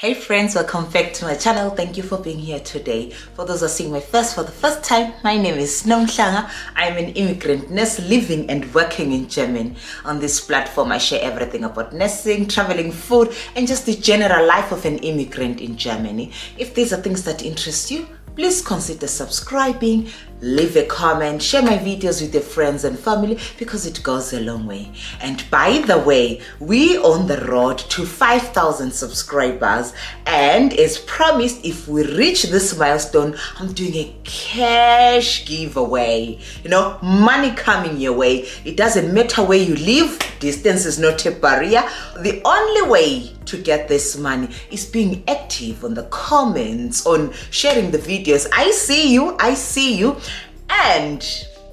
Hey friends, welcome back to my channel. Thank you for being here today. For those who are seeing me for the first time, my name is Nomhlanga. I'm an immigrant nurse living and working in Germany. On this platform, I share everything about nursing, traveling, food, and just the general life of an immigrant in Germany. If these are things that interest you, please consider subscribing, leave a comment, share my videos with your friends and family because it goes a long way. And by the way, we on the road to 5,000 subscribers, and as promised, if we reach this milestone, I'm doing a cash giveaway. Money coming your way. It doesn't matter where you live, distance is not a barrier. The only way to get this money is being active on the comments, on sharing the videos. I see you, and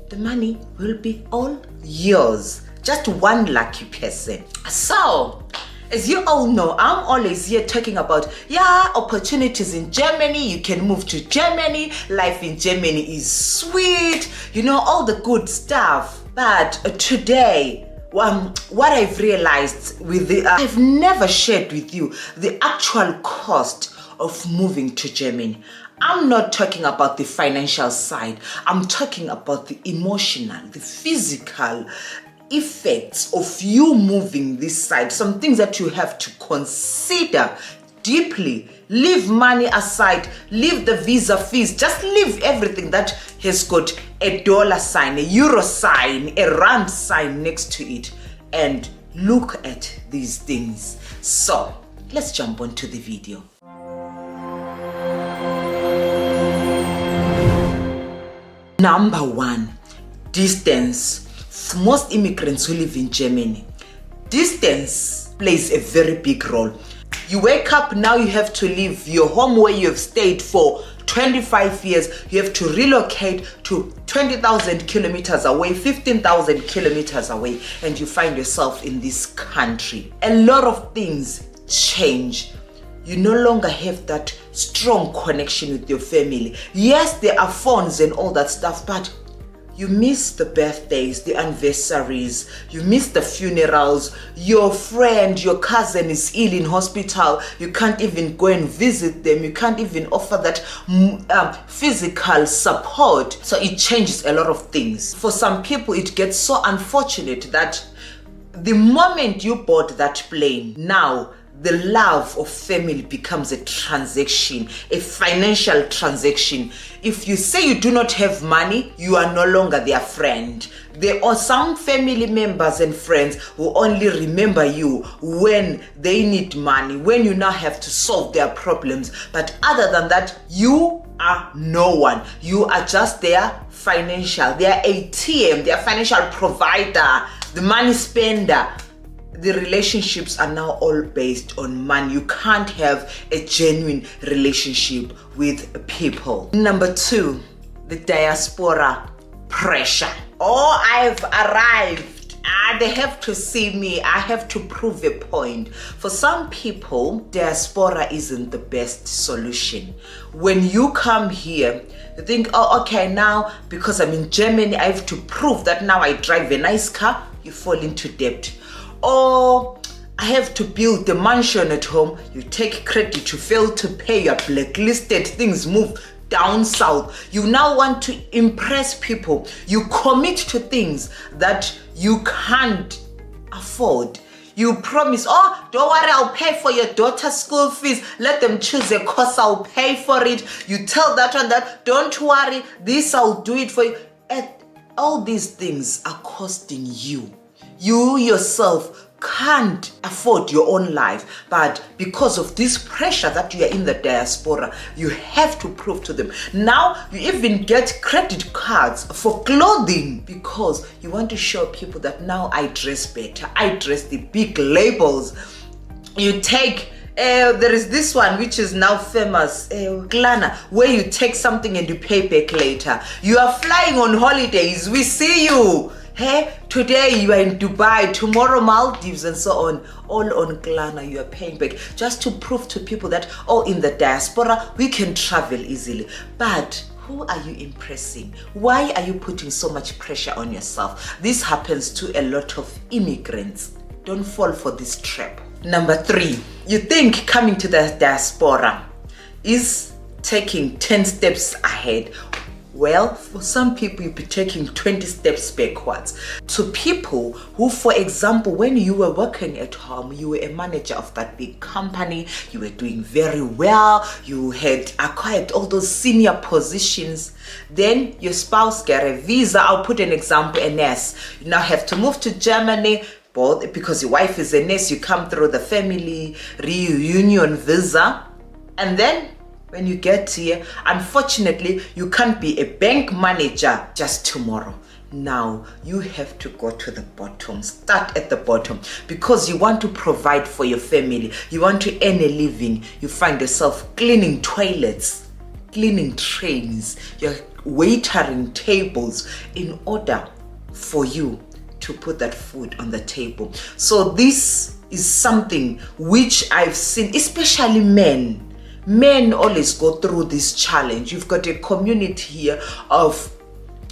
the money will be all yours. Just one lucky person. So, as you all know, I'm always here talking about, opportunities in Germany. You can move to Germany. Life in Germany is sweet. All the good stuff. But today, what I've realized I've never shared with you the actual cost of moving to Germany. I'm not talking about the financial side. I'm talking about the emotional, the physical effects of you moving this side. Some things that you have to consider deeply. Leave money aside, leave the visa fees, just leave everything that has got a dollar sign, a euro sign, a rand sign next to it, and look at these things. So let's jump onto the video. Number one, distance. For most immigrants who live in Germany, distance plays a very big role. You wake up now, you have to leave your home where you have stayed for 25 years. You have to relocate to 20,000 kilometers away, 15,000 kilometers away, and you find yourself in this country. A lot of things change. You no longer have that strong connection with your family. Yes, there are phones and all that stuff, but you miss the birthdays, the anniversaries, you miss the funerals. Your friend, your cousin is ill in hospital. You can't even go and visit them. You can't even offer that physical support. So it changes a lot of things. For some people, it gets so unfortunate that the moment you bought that plane, now the love of family becomes a transaction, a financial transaction. If you say you do not have money, you are no longer their friend. There are some family members and friends who only remember you when they need money, when you now have to solve their problems. But other than that, you are no one. You are just their their ATM, their financial provider, the money spender. The relationships are now all based on money. You can't have a genuine relationship with people. Number two, the diaspora pressure. Oh, I've arrived. They have to see me. I have to prove a point. For some people, diaspora isn't the best solution. When you come here, you think, oh, okay, now because I'm in Germany, I have to prove that now I drive a nice car. You fall into debt. Or I have to build the mansion at home. You take credit, you fail to pay, you're blacklisted, things move down south. You now want to impress people. You commit to things that you can't afford. You promise, oh, don't worry, I'll pay for your daughter's school fees. Let them choose a course, I'll pay for it. You tell that one that, don't worry, this I'll do it for you. And all these things are costing you. You yourself can't afford your own life, but because of this pressure that you are in the diaspora, you have to prove to them. Now you even get credit cards for clothing because you want to show people that now I dress better. I dress the big labels. You take there is this one which is now famous, Glana, where you take something and you pay back later. You are flying on holidays. We see you. Hey, today you are in Dubai, tomorrow Maldives, and so on. All on Glana, you are paying back just to prove to people that, in the diaspora, we can travel easily. But who are you impressing? Why are you putting so much pressure on yourself? This happens to a lot of immigrants. Don't fall for this trap. Number 3, you think coming to the diaspora is taking 10 steps ahead. Well, for some people, you'll be taking 20 steps backwards. To people who, for example, when you were working at home, you were a manager of that big company, you were doing very well, you had acquired all those senior positions, then your spouse got a visa. I'll put an example, a nurse. You now have to move to Germany, both because your wife is a nurse, you come through the family reunion visa, and then when you get here, unfortunately, you can't be a bank manager just tomorrow. Now, you have to go to the bottom, start at the bottom, because you want to provide for your family. You want to earn a living. You find yourself cleaning toilets, cleaning trains, you're waitering tables in order for you to put that food on the table. So this is something which I've seen, especially men. Men always go through this challenge. You've got a community here of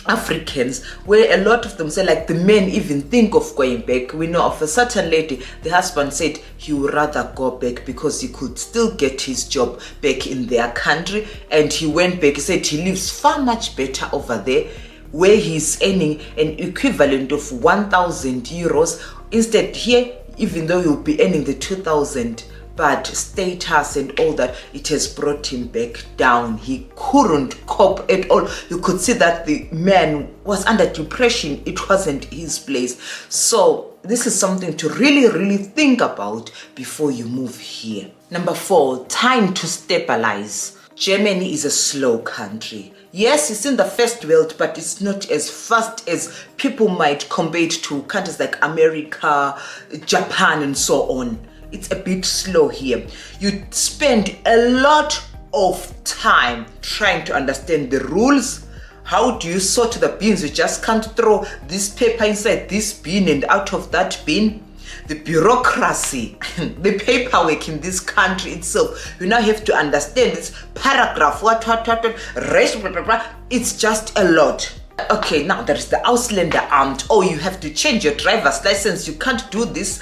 Africans where a lot of them say, like, the men even think of going back. We know of a certain lady, the husband said he would rather go back because he could still get his job back in their country, and he went back. He said he lives far much better over there, where he's earning an equivalent of 1,000 euros. Instead here, even though he'll be earning the 2,000, but status and all that, it has brought him back down. He couldn't cope at all. You could see that the man was under depression. It wasn't his place. So this is something to really think about before you move here. Number 4, time to stabilize. Germany is a slow country. Yes, it's in the first world, but it's not as fast as people might compare it to countries like America, Japan, and so on. It's a bit slow here. You spend a lot of time trying to understand the rules. How do you sort the bins? You just can't throw this paper inside this bin and out of that bin. The bureaucracy, the paperwork in this country itself, you now have to understand this paragraph, rest, blah, blah, blah. It's just a lot. Okay, now there is the Ausländer Amt. Oh, you have to change your driver's license. You can't do this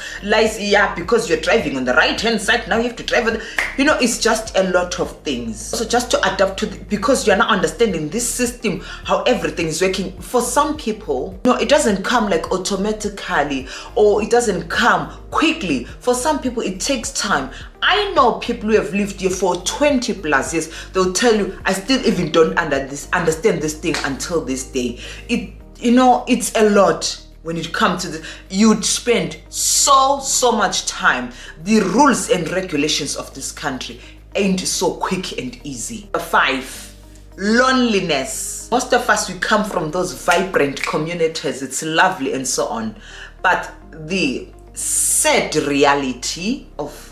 because you're driving on the right hand side. Now you have to drive on it's just a lot of things. So just to adapt to because you're not understanding this system, how everything is working. For some people, it doesn't come like automatically, or it doesn't come quickly. For some people, it takes time. I know people who have lived here for 20 plus years. They'll tell you, I still even don't understand this thing until this day. It's a lot when it comes to this. You'd spend so much time. The rules and regulations of this country ain't so quick and easy. 5, loneliness. Most of us, we come from those vibrant communities. It's lovely and so on. But the sad reality of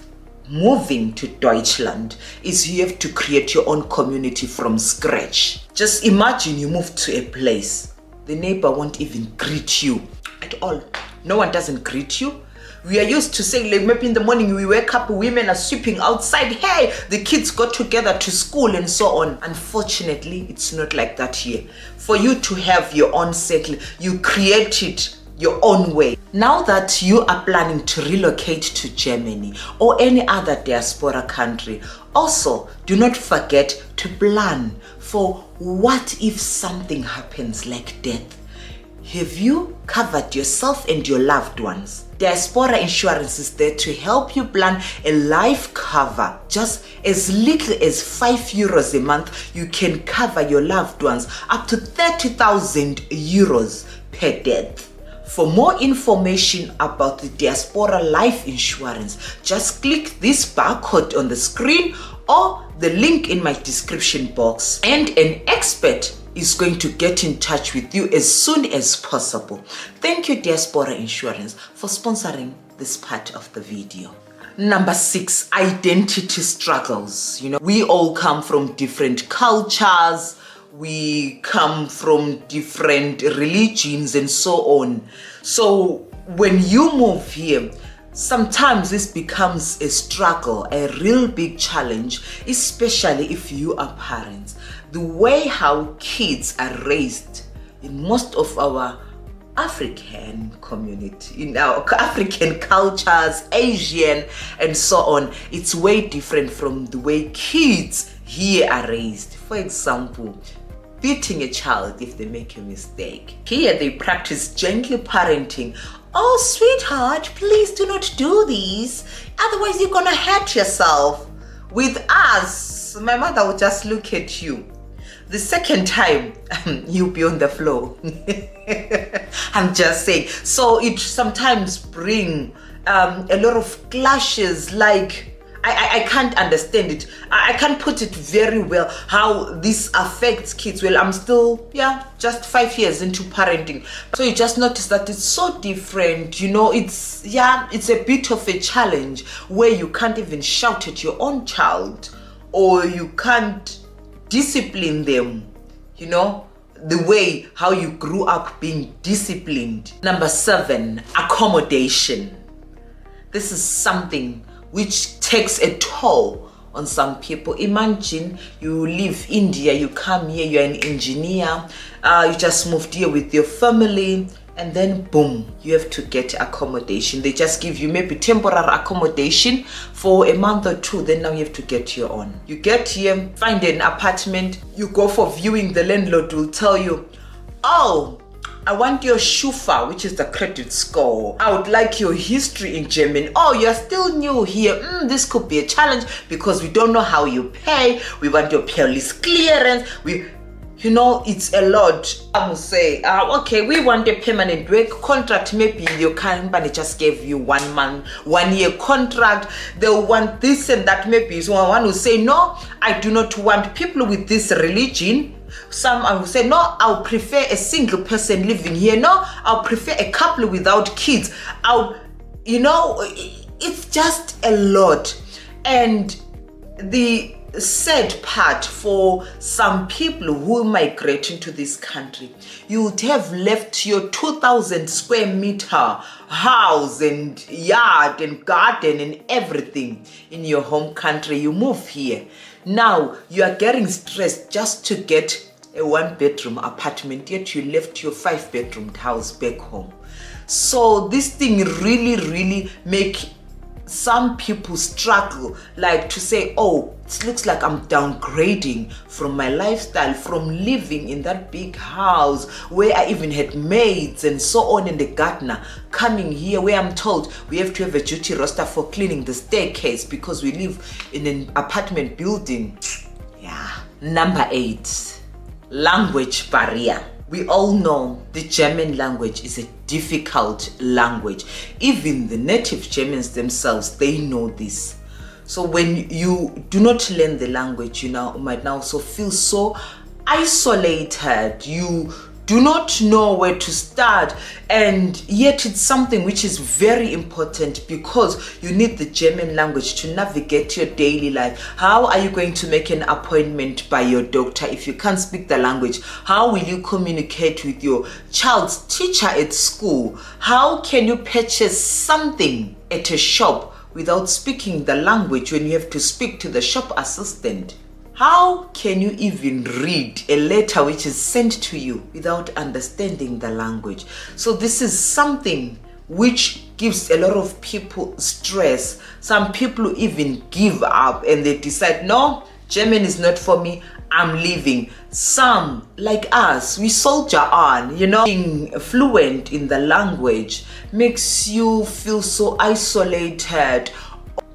moving to Deutschland is you have to create your own community from scratch. Just imagine you move to a place, the neighbor won't even greet you at all. No one doesn't greet you. We are used to saying, like, maybe in the morning we wake up, women are sweeping outside, hey, the kids go together to school and so on. Unfortunately, it's not like that here. For you to have your own settle, you create it your own way. Now that you are planning to relocate to Germany or any other diaspora country, also do not forget to plan for what if something happens like death. Have you covered yourself and your loved ones? Diaspora insurance is there to help you plan a life cover. Just as little as 5 euros a month, you can cover your loved ones up to 30,000 euros per death. For more information about the diaspora life insurance, just click this barcode on the screen or the link in my description box, and an expert is going to get in touch with you as soon as possible. Thank you, Diaspora Insurance, for sponsoring this part of the video. Number 6, identity struggles. We all come from different cultures. We come from different religions and so on. So when you move here, sometimes this becomes a struggle, a real big challenge, especially if you are parents. The way how kids are raised in most of our African community, in our African cultures, Asian, and so on. It's way different from the way kids here are raised. For example, beating a child if they make a mistake. Here they practice gently parenting. Oh, sweetheart, please do not do this. Otherwise, you're gonna hurt yourself. With us, my mother would just look at you. The second time, you'll be on the floor. I'm just saying. So it sometimes bring a lot of clashes. Like, I can't understand it. I can't put it very well how this affects kids. Well, I'm still, just 5 years into parenting. So you just notice that it's so different. It's a bit of a challenge where you can't even shout at your own child, or you can't discipline them, the way how you grew up being disciplined. Number 7, accommodation. This is something which takes a toll on some people. Imagine you leave India, you come here, you're an engineer, you just moved here with your family, and then boom, you have to get accommodation. They just give you maybe temporary accommodation for a month or 2, then now you have to get your own. You get here, find an apartment, you go for viewing, the landlord will tell you, oh, I want your Schufa, which is the credit score. I would like your history in German. Oh, you're still new here. This could be a challenge because we don't know how you pay. We want your police clearance. It's a lot. I will say, okay, we want a permanent work contract. Maybe your company just gave you 1 year contract. They'll want this and that. Maybe someone will say, no, I do not want people with this religion. Some I will say, no, I'll prefer a single person living here. No, I'll prefer a couple without kids. It's just a lot. And the sad part for some people who migrate into this country, you would have left your 2,000 square meter house and yard and garden and everything in your home country. You move here. Now you are getting stressed just to get a 1-bedroom apartment, yet you left your 5-bedroom house back home. So this thing really make some people struggle, like to say, oh, it looks like I'm downgrading from my lifestyle, from living in that big house where I even had maids and so on, and the gardener, coming here where I'm told we have to have a duty roster for cleaning the staircase because we live in an apartment building. Number 8, language barrier. We all know the German language is a difficult language. Even the native Germans themselves, they know this. So when you do not learn the language, you might now also feel so isolated. You do not know where to start, and yet it's something which is very important because you need the German language to navigate your daily life. How are you going to make an appointment by your doctor if you can't speak the language? How will you communicate with your child's teacher at school? How can you purchase something at a shop without speaking the language when you have to speak to the shop assistant? How can you even read a letter which is sent to you without understanding the language? So this is something which gives a lot of people stress. Some people even give up and they decide, no, German is not for me, I'm leaving. Some, like us, we soldier on, being fluent in the language makes you feel so isolated.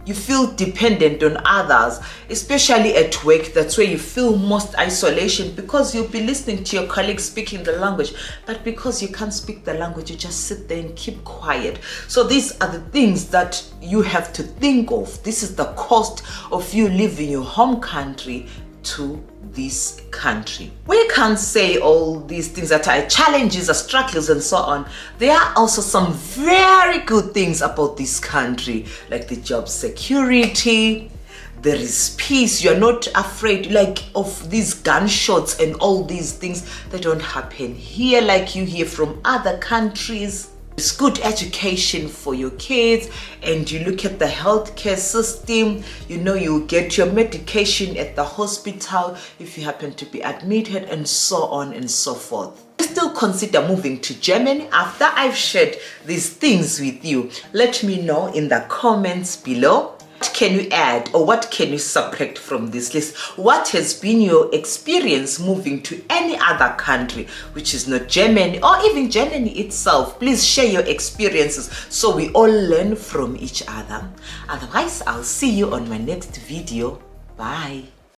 You feel dependent on others, especially at work. That's where you feel most isolation because you'll be listening to your colleagues speaking the language, but because you can't speak the language, you just sit there and keep quiet. So these are the things that you have to think of. This is the cost of you leaving your home country to this country. We can't say all these things that are challenges or struggles and so on. There are also some very good things about this country, like the job security. There is peace. You're not afraid of these gunshots and all these things that don't happen here like you hear from other countries. It's good education for your kids, and you look at the healthcare system, you get your medication at the hospital if you happen to be admitted, and so on and so forth. Still consider moving to Germany after I've shared these things with you? Let me know in the comments below. What can you add or what can you subtract from this list? What has been your experience moving to any other country which is not Germany, or even Germany itself? Please share your experiences so we all learn from each other. Otherwise, I'll see you on my next video. Bye.